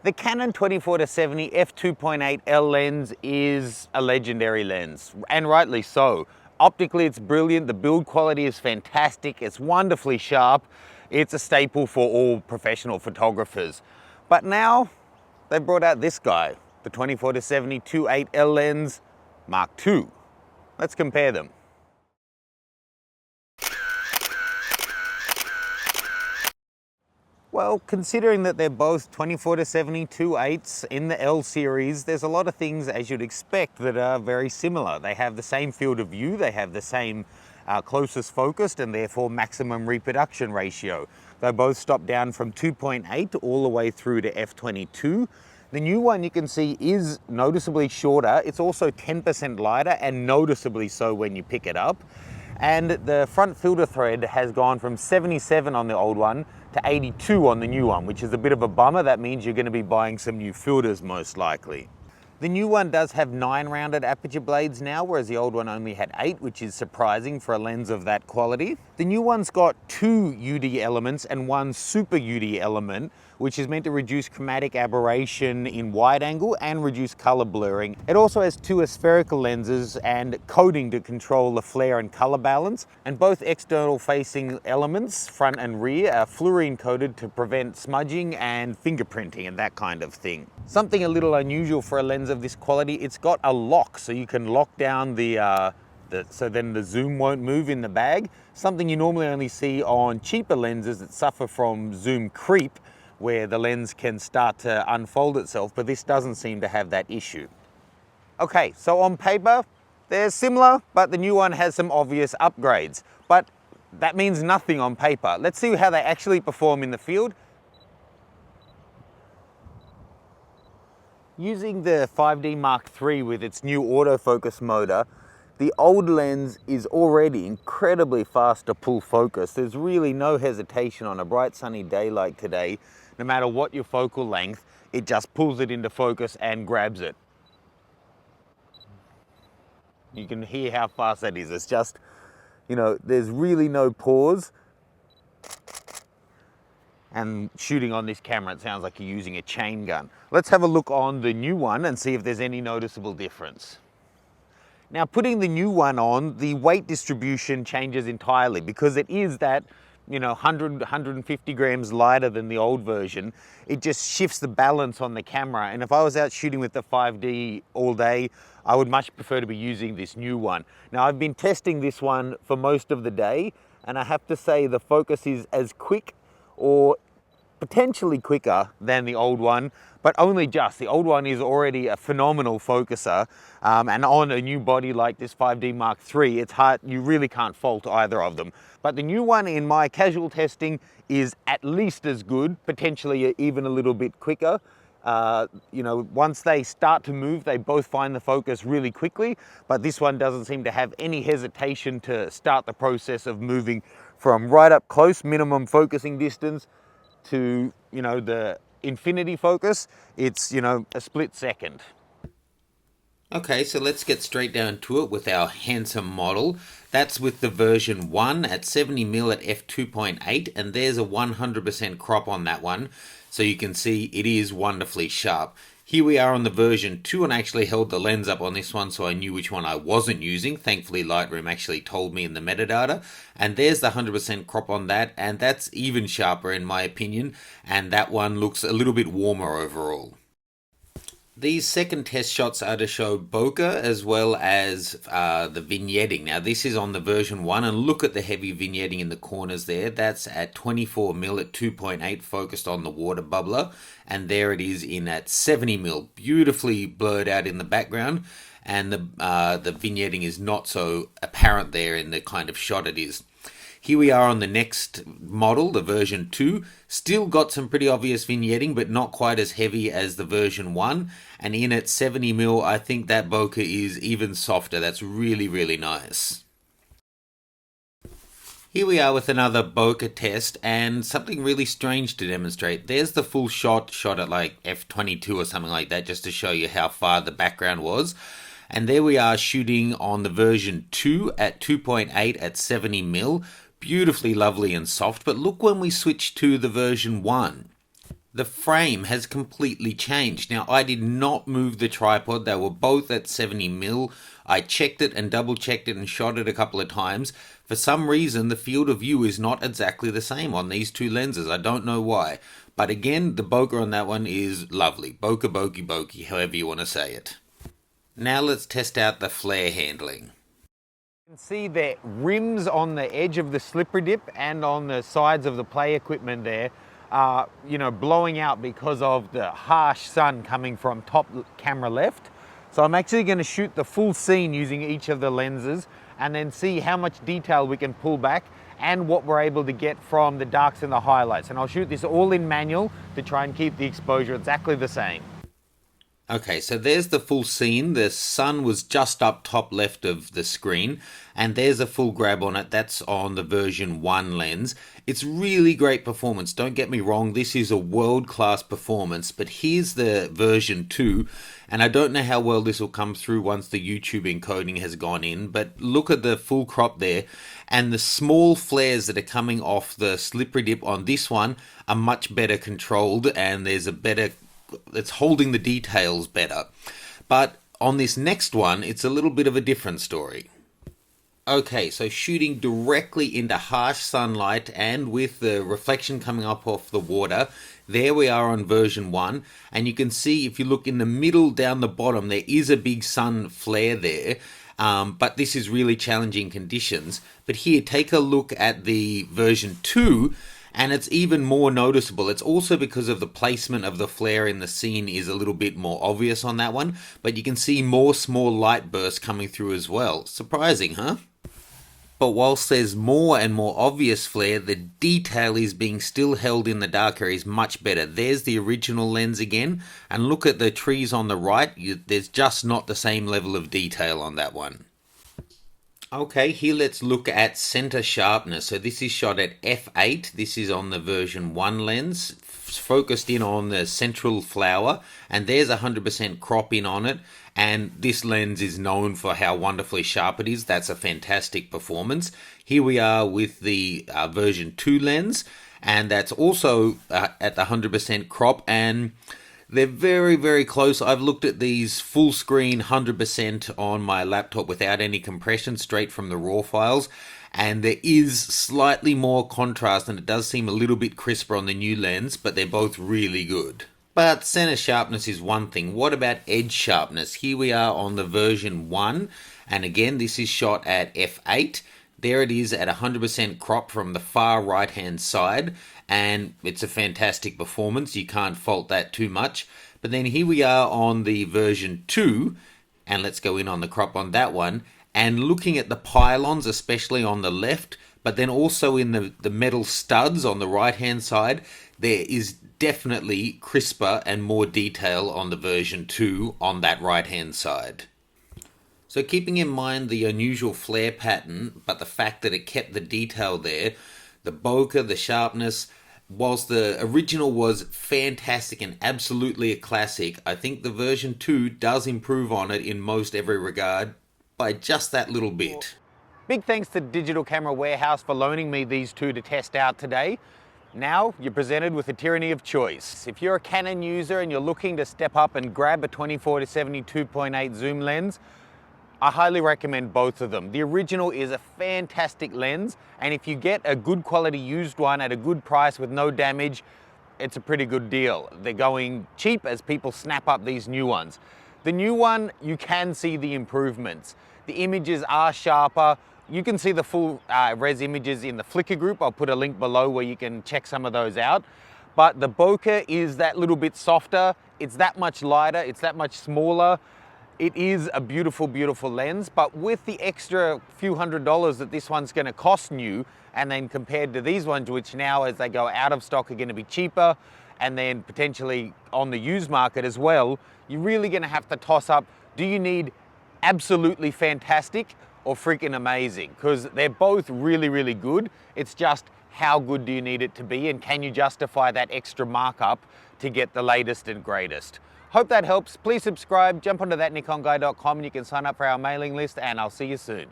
The Canon 24-70 f2.8L lens is a legendary lens, and rightly so. Optically it's brilliant, the build quality is fantastic, it's wonderfully sharp, it's a staple for all professional photographers. But now they've brought out this guy, the 24-70 2.8L lens Mark II. Let's compare them. Well, considering that they're both 24-70 2.8s in the L series, there's a lot of things, as you'd expect, that are very similar. They have the same field of view, they have the same closest focused and therefore maximum reproduction ratio. They both stop down from 2.8 all the way through to f22. The new one you can see is noticeably shorter. It's also 10% lighter and noticeably so when you pick it up. And the front filter thread has gone from 77 on the old one to 82 on the new one, which is a bit of a bummer. That means you're going to be buying some new filters most likely. The new one does have 9 rounded aperture blades now, whereas the old one only had 8, which is surprising for a lens of that quality. The new one's got 2 UD elements and 1 super UD element, which is meant to reduce chromatic aberration in wide angle and reduce color blurring. It also has 2 aspherical lenses and coating to control the flare and color balance. And both external facing elements, front and rear, are fluorine coated to prevent smudging and fingerprinting and that kind of thing. Something a little unusual for a lens of this quality, it's got a lock, so you can lock down so then the zoom won't move in the bag. Something you normally only see on cheaper lenses that suffer from zoom creep, where the lens can start to unfold itself, but this doesn't seem to have that issue. Okay, so on paper, they're similar, but the new one has some obvious upgrades. But that means nothing on paper. Let's see how they actually perform in the field. Using the 5D Mark III with its new autofocus motor, the old lens is already incredibly fast to pull focus. There's really no hesitation on a bright sunny day like today. No matter what your focal length, it just pulls it into focus and grabs it. You can hear how fast that is. It's just, you know, there's really no pause. And shooting on this camera, it sounds like you're using a chain gun. Let's have a look on the new one and see if there's any noticeable difference. Now, putting the new one on, the weight distribution changes entirely because it is that, 100, 150 grams lighter than the old version. It just shifts the balance on the camera. And if I was out shooting with the 5D all day, I would much prefer to be using this new one. Now, I've been testing this one for most of the day, and I have to say the focus is as quick or potentially quicker than the old one, but only just. The old one is already a phenomenal focuser, and on a new body like this 5D Mark III, it's hard, you really can't fault either of them. But the new one in my casual testing is at least as good, potentially even a little bit quicker. Once they start to move, they both find the focus really quickly, but this one doesn't seem to have any hesitation to start the process of moving from right up close, minimum focusing distance, to, the infinity focus. It's, a split second. Okay, so let's get straight down to it with our handsome model. That's with the version 1 at 70mm at f2.8, and there's a 100% crop on that one. So you can see it is wonderfully sharp. Here we are on the version 2, and I actually held the lens up on this one so I knew which one I wasn't using. Thankfully, Lightroom actually told me in the metadata. And there's the 100% crop on that, and that's even sharper in my opinion. And that one looks a little bit warmer overall. These second test shots are to show bokeh as well as the vignetting. Now this is on the version 1, and look at the heavy vignetting in the corners there. That's at 24mm at 2.8 focused on the water bubbler, and there it is in at 70mm, beautifully blurred out in the background, and the vignetting is not so apparent there in the kind of shot it is. Here we are on the next model, the version 2. Still got some pretty obvious vignetting, but not quite as heavy as the version 1. And in at 70mm, I think that bokeh is even softer. That's really, really nice. Here we are with another bokeh test, and something really strange to demonstrate. There's the full shot at like f22 or something like that, just to show you how far the background was. And there we are shooting on the version 2 at 2.8 at 70mm. Beautifully lovely and soft, but look when we switch to the version 1. The frame has completely changed. Now, I did not move the tripod. They were both at 70mm. I checked it and double checked it and shot it a couple of times. For some reason, the field of view is not exactly the same on these two lenses. I don't know why. But again, the bokeh on that one is lovely. Bokeh, bokeh, bokeh, however you want to say it. Now let's test out the flare handling. You can see the rims on the edge of the slippery dip and on the sides of the play equipment there are, blowing out because of the harsh sun coming from top camera left. So I'm actually going to shoot the full scene using each of the lenses and then see how much detail we can pull back and what we're able to get from the darks and the highlights. And I'll shoot this all in manual to try and keep the exposure exactly the same. Okay, so there's the full scene. The sun was just up top left of the screen, and there's a full grab on it. That's on the version 1 lens. It's really great performance. Don't get me wrong, this is a world-class performance, but here's the version 2, and I don't know how well this will come through once the YouTube encoding has gone in, but look at the full crop there, and the small flares that are coming off the slippery dip on this one are much better controlled, and there's a better... it's holding the details better. But on this next one, it's a little bit of a different story. Okay, so shooting directly into harsh sunlight and with the reflection coming up off the water, there we are on version 1, and you can see if you look in the middle down the bottom, there is a big sun flare there, but this is really challenging conditions. But here, take a look at the version 2, and it's even more noticeable. It's also because of the placement of the flare in the scene is a little bit more obvious on that one, but you can see more small light bursts coming through as well. Surprising, huh? But whilst there's more and more obvious flare, the detail is being still held in the dark areas much better. There's the original lens again, and look at the trees on the right. There's just not the same level of detail on that one. Okay, here let's look at center sharpness. So this is shot at f8. This is on the version 1 lens, focused in on the central flower, and there's 100% crop in on it. And this lens is known for how wonderfully sharp it is. That's a fantastic performance. Here we are with the version 2 lens, and that's also at the 100% crop, and they're very, very close. I've looked at these full screen 100% on my laptop without any compression, straight from the raw files, and there is slightly more contrast, and it does seem a little bit crisper on the new lens, but they're both really good. But center sharpness is one thing. What about edge sharpness? Here we are on the version 1, and again, this is shot at f8. There it is at 100% crop from the far right hand side, and it's a fantastic performance. You can't fault that too much. But then here we are on the version 2, and let's go in on the crop on that one, and looking at the pylons, especially on the left, but then also in the metal studs on the right hand side, there is definitely crisper and more detail on the version 2 on that right hand side. So keeping in mind the unusual flare pattern, but the fact that it kept the detail there, the bokeh, the sharpness, whilst the original was fantastic and absolutely a classic, I think the version 2 does improve on it in most every regard by just that little bit. Big thanks to Digital Camera Warehouse for loaning me these two to test out today. Now you're presented with the tyranny of choice. If you're a Canon user and you're looking to step up and grab a 24-70 2.8 zoom lens, I highly recommend both of them. The original is a fantastic lens, and if you get a good quality used one at a good price with no damage, it's a pretty good deal. They're going cheap as people snap up these new ones. The new one, you can see the improvements. The images are sharper. You can see the full res images in the Flickr group. I'll put a link below where you can check some of those out. But the bokeh is that little bit softer. It's that much lighter. It's that much smaller. It is a beautiful, beautiful lens, but with the extra few $100s that this one's going to cost new, and then compared to these ones, which now as they go out of stock are going to be cheaper, and then potentially on the used market as well, you're really going to have to toss up, do you need absolutely fantastic or freaking amazing? Because they're both really, really good. It's just how good do you need it to be, and can you justify that extra markup to get the latest and greatest? Hope that helps. Please subscribe, jump onto thatnikonguy.com and you can sign up for our mailing list, and I'll see you soon.